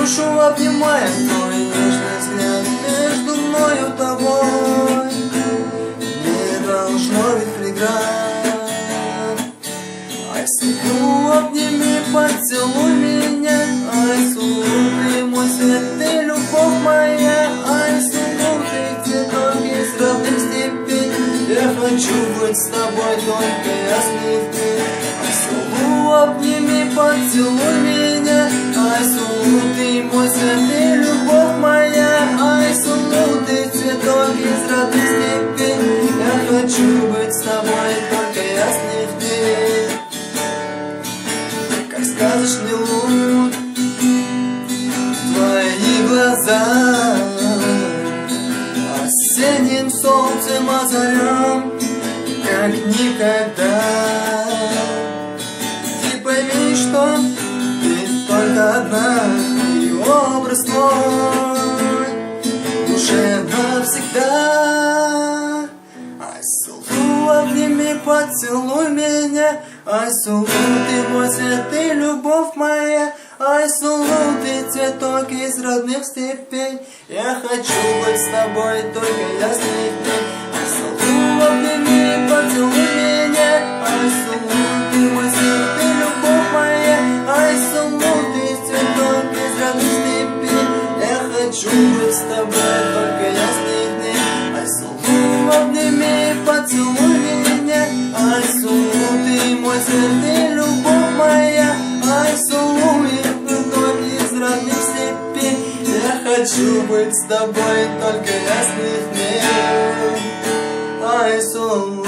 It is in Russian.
душу обнимая твой нежный взгляд между мною и тобой. Не должно быть преград. Айсулу, обними, поцелуй меня. Айсулу, ты мой свет, ты любовь моя. Айсулу, ты цветок из родных степей. Я хочу быть с тобой только ясный день. Айсулу, обними, поцелуй меня. Айсулу, ты мой свет, ты любовь моя. Айсулу, ты цветок из родных степей. Я хочу быть с тобой только ясный день. Как сказочный луч твои глаза осенним солнцем озарен, как никогда. Ты пойми, что ты только одна, и образ твой уже навсегда. Айсулу, обними, поцелуй меня. Айсулу, ты мой свет, ты любовь моя. Айсулу, ты цветок из родных степей. Я хочу быть с тобой только ясный день. Айсулу, обними, поцелуй меня. Айсулу, ты мой свет, ты любовь моя. Айсулу, ты цветок из родных степей. Я хочу быть с тобой только ясный день. Айсулу, обними, поцелуй меня. Айсулу, ты мой свет, ты любовь моя. Айсулу, цветок из родных степей. Я хочу быть с тобой только ясных дней. Айсулу.